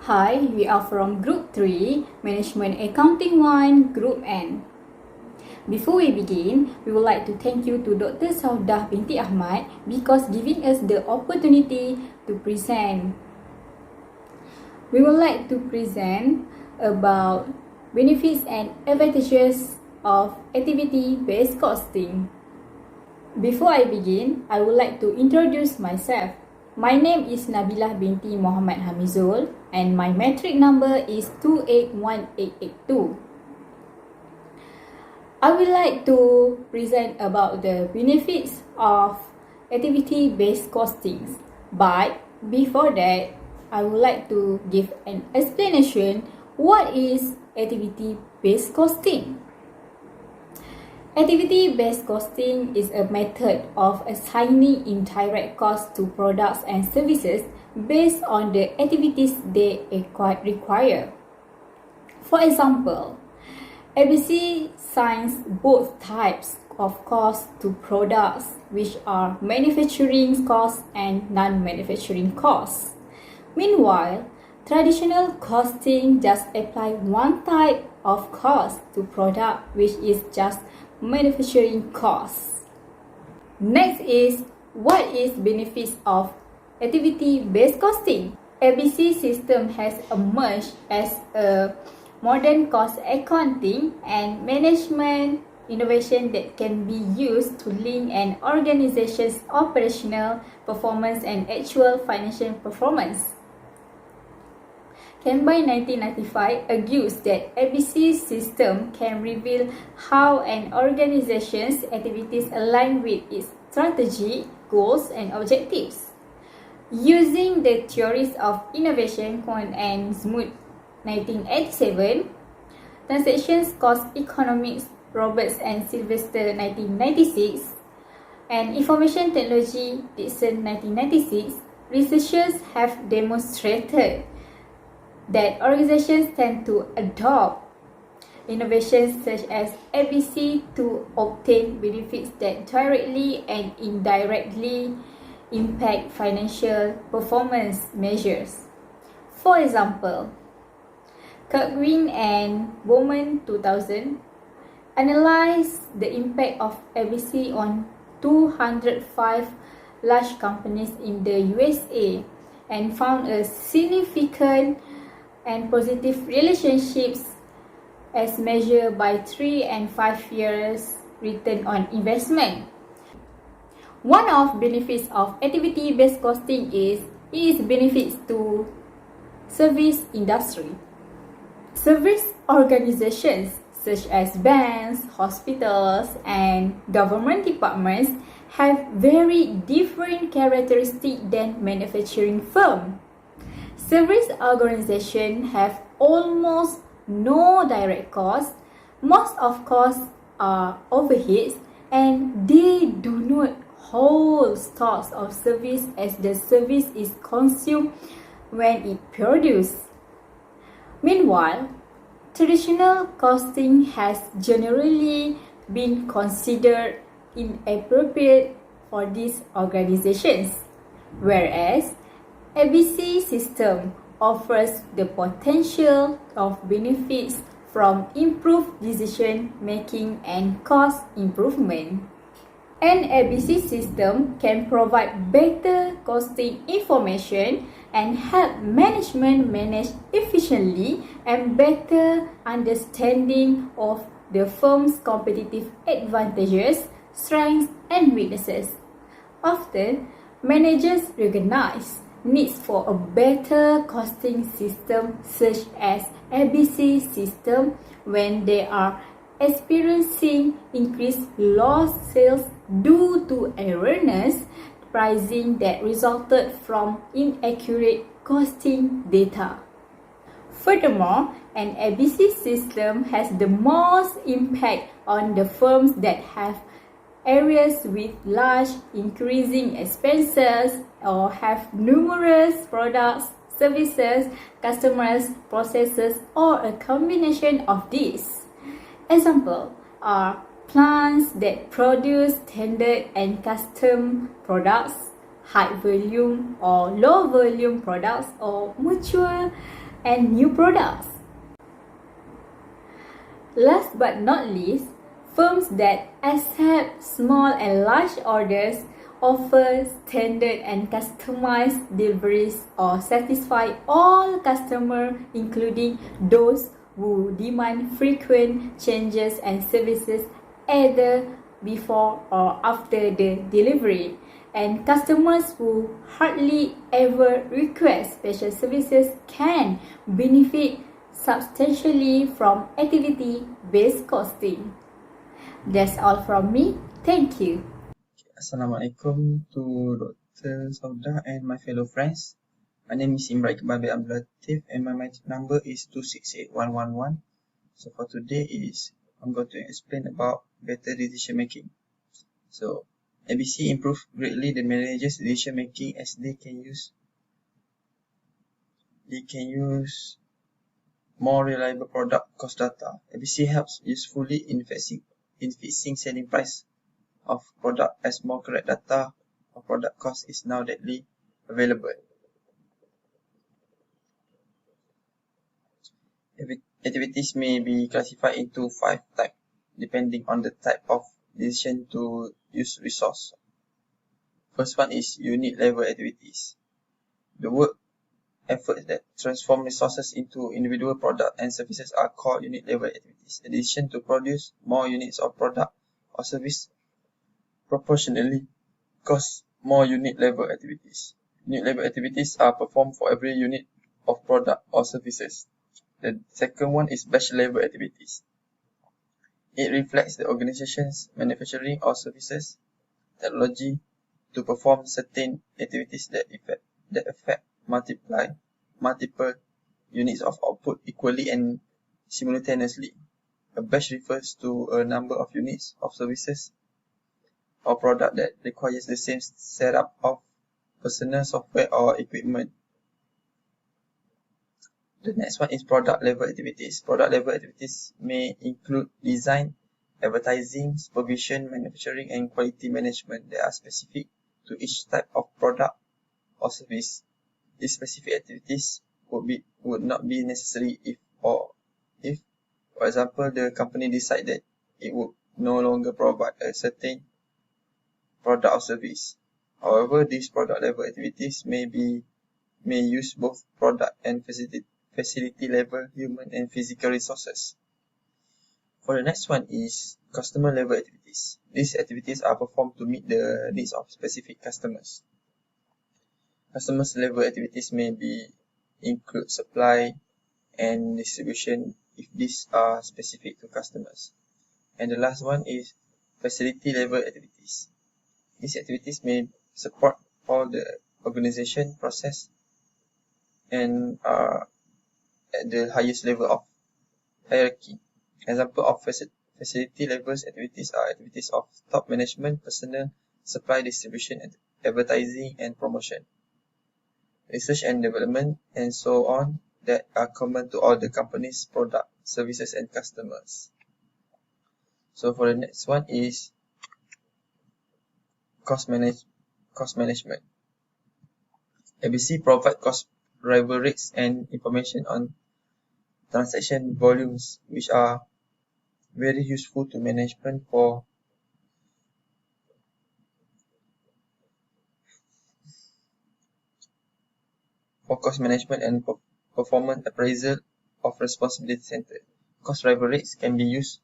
Hi, we are from Group 3, Management Accounting 1, Group N. Before we begin, we would like to thank you to Dr. Saudah binti Ahmad because giving us the opportunity to present. We would like to present about benefits and advantages of activity-based costing. Before I begin, I would like to introduce myself. My name is Nabilah binti Muhammad Hamizul and my metric number is 281882. I would like to present about the benefits of activity-based costings. But before that, I would like to give an explanation what is activity-based costing. Activity-based costing is a method of assigning indirect costs to products and services based on the activities they require. For example, ABC assigns both types of costs to products, which are manufacturing costs and non-manufacturing costs. Meanwhile, traditional costing just applies one type of cost to product, which is just manufacturing costs. Next is what is benefits of activity-based costing. ABC system has emerged as a modern cost accounting and management innovation that can be used to link an organization's operational performance and actual financial performance. Campbell 1995 argues that ABC system can reveal how an organization's activities align with its strategy, goals, and objectives. Using the theories of innovation, Cohen and Smoot 1987, Transactions Cost Economics, Roberts and Sylvester 1996, and Information Technology, Dixon 1996, researchers have demonstrated that organizations tend to adopt innovations such as ABC to obtain benefits that directly and indirectly impact financial performance measures. For example, Kirkwin and Bowman 2000 analyzed the impact of ABC on 205 large companies in the USA and found a significant and positive relationships as measured by 3 and 5 years return on investment. One of benefits of activity-based costing is its benefits to service industry. Service organizations such as banks, hospitals, and government departments have very different characteristics than manufacturing firms. Service organizations have almost no direct costs. Most of costs are overheads and they do not hold stocks of service as the service is consumed when it produced. Meanwhile, traditional costing has generally been considered inappropriate for these organizations, whereas ABC system offers the potential of benefits from improved decision making and cost improvement. An ABC system can provide better costing information and help management manage efficiently and better understanding of the firm's competitive advantages, strengths, and weaknesses. Often, managers recognize needs for a better costing system such as ABC system when they are experiencing increased lost sales due to erroneous pricing that resulted from inaccurate costing data. Furthermore, an ABC system has the most impact on the firms that have areas with large increasing expenses or have numerous products, services, customers, processes, or a combination of these. Examples are plants that produce standard and custom products, high volume or low volume products, or mature and new products. Last but not least, firms that accept small and large orders offer standard and customized deliveries or satisfy all customers, including those who demand frequent changes and services either before or after the delivery, and customers who hardly ever request special services can benefit substantially from activity-based costing. That's all from me. Thank you. Assalamualaikum to Dr. Saudah and my fellow friends. My name is Imran Iqbal bin Abdul Latif and my mic number is 268111. So for today I'm going to explain about better decision making. So ABC improved greatly the managers' decision making as they can use more reliable product cost data. ABC helps usefully in fixing selling price of product as more correct data of product cost is now readily available. Activities may be classified into 5 types depending on the type of decision to use resource. First one is unit level activities. The work efforts that transform resources into individual product and services are called unit level activities. In addition to produce more units of product or service proportionally cost more unit level activities. Unit level activities are performed for every unit of product or services. The second one is batch level activities. It reflects the organization's manufacturing or services technology to perform certain activities that affect multiple units of output equally and simultaneously. A batch refers to a number of units of services or product that requires the same setup of personnel, software, or equipment. The next one is product level activities. Product level activities may include design, advertising, supervision, manufacturing, and quality management that are specific to each type of product or service. These specific activities would not be necessary if, for example, the company decide that it would no longer provide a certain product or service. However, these product level activities may use both product and facility level human and physical resources. For the next one is customer level activities. These activities are performed to meet the needs of specific customers. Customers level activities may include supply and distribution if these are specific to customers. And the last one is facility level activities. These activities may support all the organization process and are at the highest level of hierarchy. Example of facility levels activities are activities of top management, personnel, supply, distribution, advertising, and promotion, research and development, and so on that are common to all the company's product, services, and customers. So for the next one is cost management. ABC provide cost driver rates and information on transaction volumes, which are very useful to management for cost management and performance appraisal of responsibility center. Cost driver rates can be used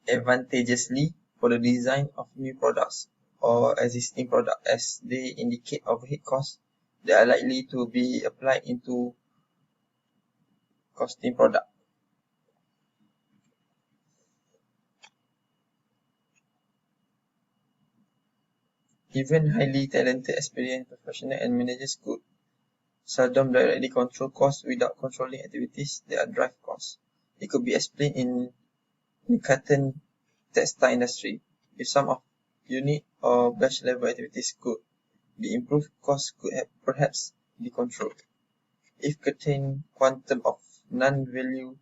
advantageously for the design of new products or existing product as they indicate overhead costs that are likely to be applied into costing product. Even highly talented, experienced professionals and managers could seldom directly control costs without controlling activities that drive costs. It could be explained in the cotton textile industry. If some of unit or batch level activities could be improved, costs could perhaps be controlled. If certain quantum of non-value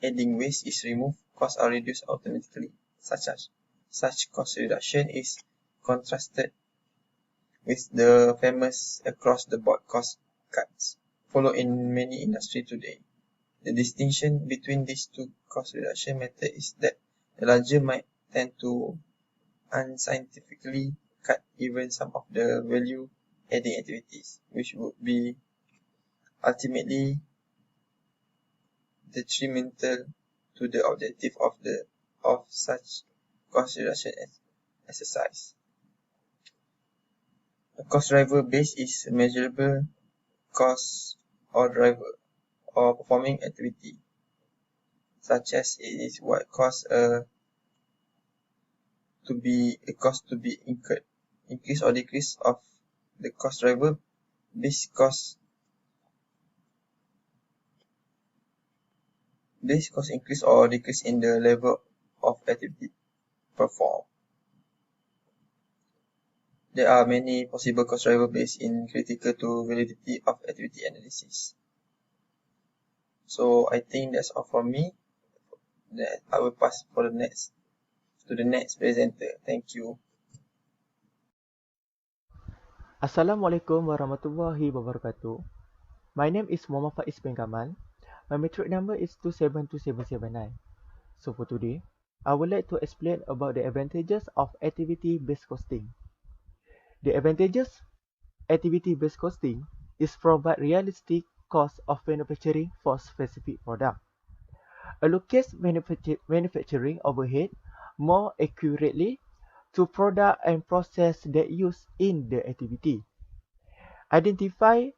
adding waste is removed, costs are reduced automatically. Such cost reduction is contrasted with the famous across-the-board cost cuts. followed in many industries today. The distinction between these two cost reduction methods is that the larger might tend to unscientifically cut even some of the value-adding activities, which would be ultimately detrimental to the objective of such cost reduction exercise. A cost driver base is a measurable cost or driver or performing activity, such as it is what costs a cost to be incurred. Increase or decrease of the cost driver base cost increase or decrease in the level of activity performed. There are many possible cost driver based in critical to validity of activity analysis. So I think that's all from me. That I will pass to the next presenter. Thank you. Assalamualaikum warahmatullahi wabarakatuh. My name is Muhammad Faiz bin Kamal. My metric number is 272779. So for today, I would like to explain about the advantages of activity-based costing. The advantages activity-based costing is provide realistic cost of manufacturing for specific product. Allocates manufacturing overhead more accurately to product and process that use in the activity. Identify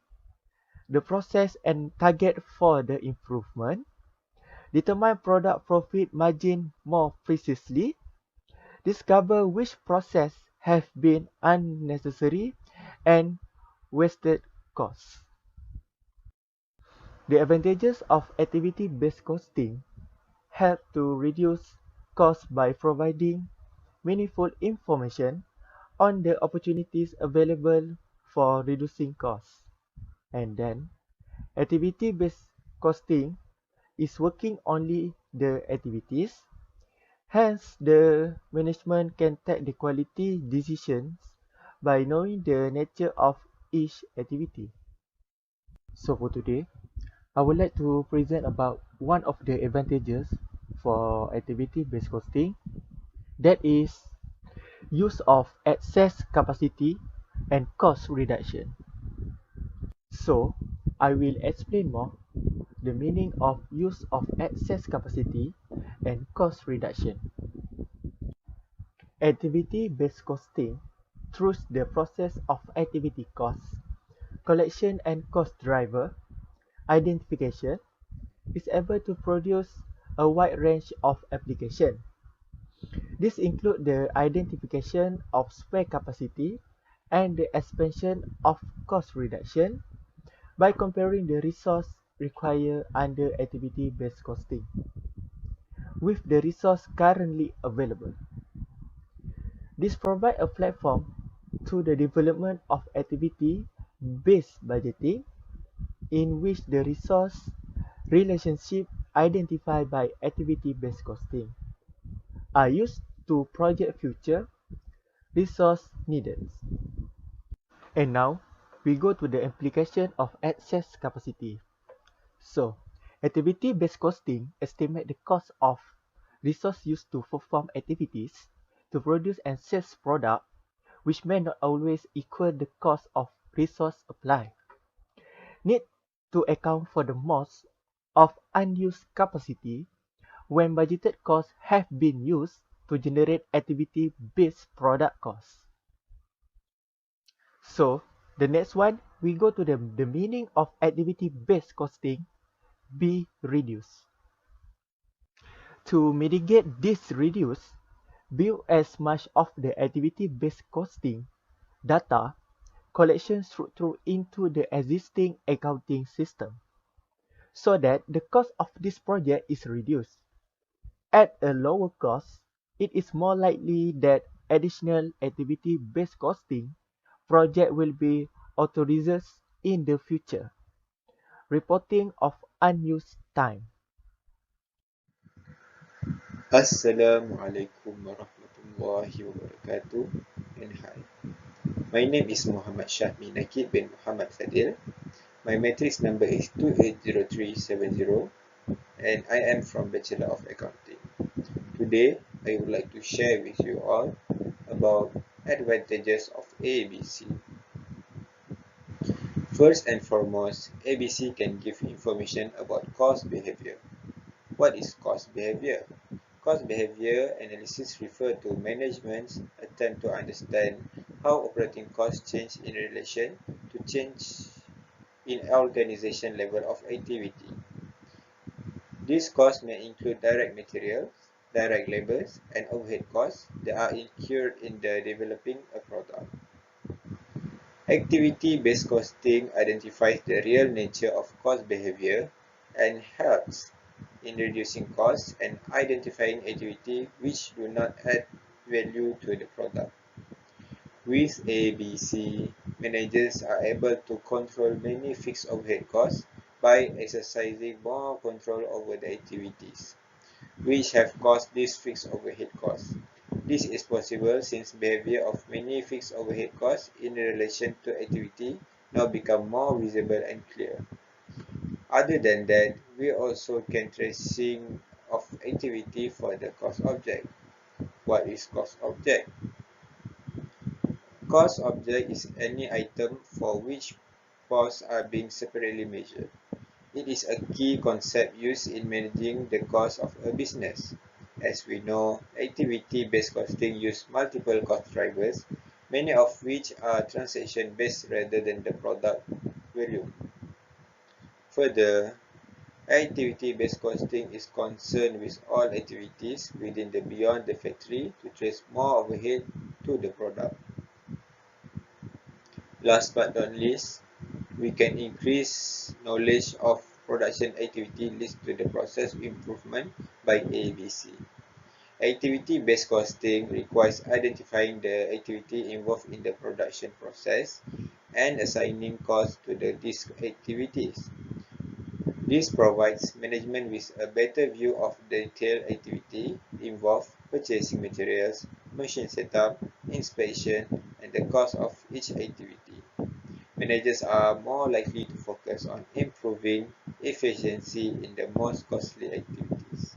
the process and target for the improvement. Determine product profit margin more precisely. Discover which process have been unnecessary and wasted costs. The advantages of activity-based costing help to reduce costs by providing meaningful information on the opportunities available for reducing costs. And then, activity-based costing is working only the activities. Hence, the management can take the quality decisions by knowing the nature of each activity. So for today, I would like to present about one of the advantages for activity-based costing, that is use of excess capacity and cost reduction. So, I will explain more the meaning of use of excess capacity and cost reduction. Activity-based costing through the process of activity costs, collection and cost driver identification is able to produce a wide range of application. This include the identification of spare capacity and the expansion of cost reduction by comparing the resource required under activity-based costing with the resource currently available. This provides a platform to the development of activity-based budgeting in which the resource relationship identified by activity-based costing are used to project future resource needs. And now, we go to the implication of excess capacity. So, activity-based costing estimate the cost of resource used to perform activities to produce and sell product, which may not always equal the cost of resource applied. Need to account for the most of unused capacity when budgeted costs have been used to generate activity-based product costs. So, the next one, we go to the meaning of activity-based costing be reduced. To mitigate this reduce, build as much of the activity-based costing data collection structure into the existing accounting system so that the cost of this project is reduced. At a lower cost, it is more likely that additional activity-based costing project will be authorized in the future. Reporting of unused time. Assalamualaikum warahmatullahi wabarakatuh and hi. My name is Muhammad Syahmi Nakib bin Muhammad Fadil. My matrix number is 280370 and I am from Bachelor of Accounting. Today, I would like to share with you all about advantages of ABC. First and foremost, ABC can give information about cost behavior. What is cost behavior? Cost behavior analysis refers to management's attempt to understand how operating costs change in relation to change in organization level of activity. These costs may include direct materials, direct labors, and overhead costs that are incurred in the developing a product. Activity-based costing identifies the real nature of cost behavior and helps in reducing costs and identifying activities which do not add value to the product. With ABC, managers are able to control many fixed overhead costs by exercising more control over the activities, which have caused these fixed overhead costs. This is possible since behavior of many fixed overhead costs in relation to activity now become more visible and clear. Other than that, we also can tracing of activity for the cost object. What is cost object? Cost object is any item for which costs are being separately measured. It is a key concept used in managing the cost of a business. As we know, activity-based costing uses multiple cost drivers, many of which are transaction-based rather than the product value. Further, activity-based costing is concerned with all activities within the beyond the factory to trace more overhead to the product. Last but not least, we can increase knowledge of production activity leads to the process improvement by ABC. Activity-based costing requires identifying the activity involved in the production process and assigning costs to these activities. This provides management with a better view of the detailed activity involved, purchasing materials, machine setup, inspection, and the cost of each activity. Managers are more likely to focus on improving efficiency in the most costly activities.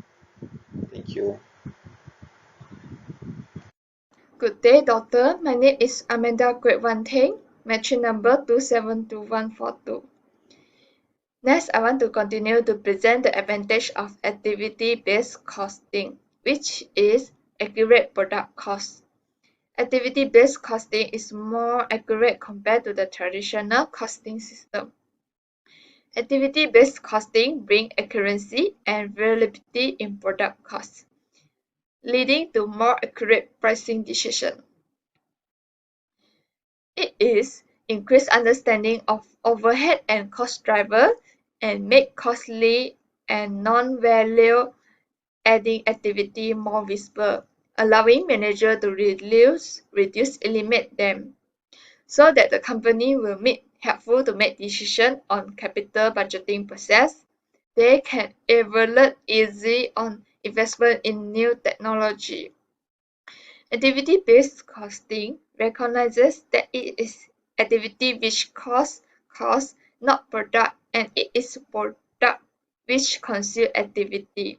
Thank you. Good day, doctor. My name is Amanda Grade 1 Teng, matric number 272142. Next, I want to continue to present the advantage of activity-based costing, which is accurate product cost. Activity-based costing is more accurate compared to the traditional costing system. Activity-based costing brings accuracy and reliability in product costs, leading to more accurate pricing decisions. It is increased understanding of overhead and cost driver and make costly and non-value adding activity more visible, allowing manager to eliminate them, so that the company will helpful to make decision on capital budgeting process. They can evaluate easy on investment in new technology. Activity-based costing recognizes that it is activity which costs cost, not product, and it is product which consume activity.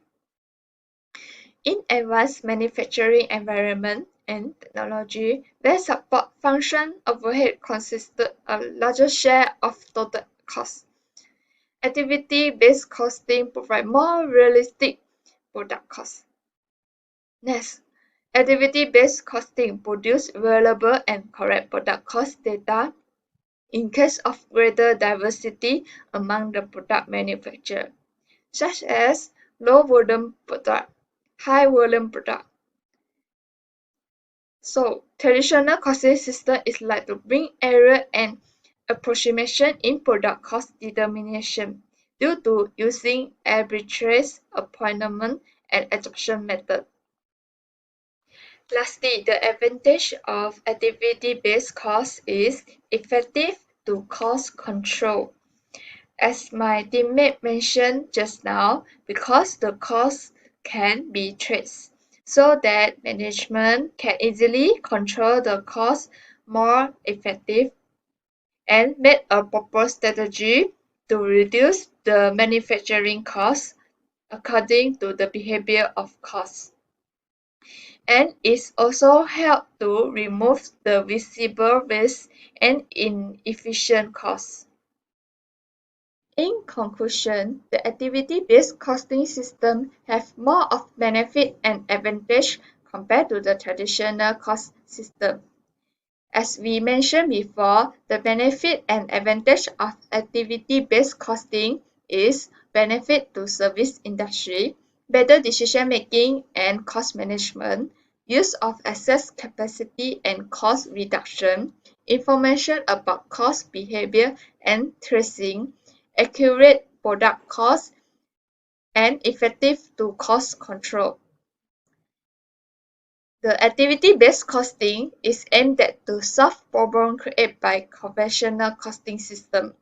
In advanced manufacturing environment and technology, where support function overhead consisted a larger share of total cost. Activity-based costing provide more realistic product cost. Next, activity-based costing produce reliable and correct product cost data in case of greater diversity among the product manufacturer, such as low volume product, high volume product. So, traditional costing system is like to bring error and approximation in product cost determination due to using arbitrary apportionment and adoption method. Lastly, the advantage of activity-based cost is effective to cost control. As my teammate mentioned just now, because the cost can be traced, so that management can easily control the cost more effective and make a proper strategy to reduce the manufacturing costs according to the behavior of costs. And it also helps to remove the visible waste and inefficient costs. In conclusion, the activity-based costing system have more of benefit and advantage compared to the traditional cost system. As we mentioned before, the benefit and advantage of activity-based costing is benefit to service industry, better decision-making and cost management, use of excess capacity and cost reduction, information about cost behavior and tracing, accurate product cost, and effective to cost control. The activity-based costing is aimed at to solve problems created by conventional costing system.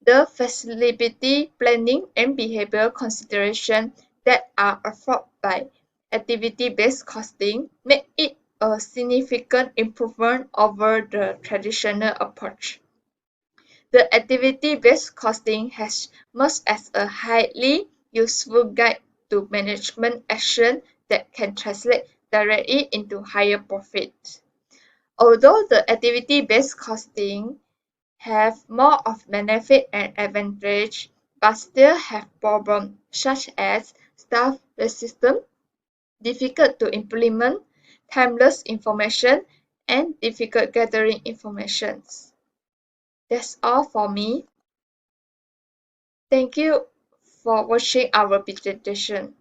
The feasibility, planning, and behavioral considerations that are offered by activity-based costing make it a significant improvement over the traditional approach. The activity-based costing has emerged as a highly useful guide to management action that can translate directly into higher profit. Although the activity-based costing have more of benefit and advantage, but still have problems such as staff resistance, difficult to implement, timeless information, and difficult gathering information. That's all for me. Thank you for watching our presentation.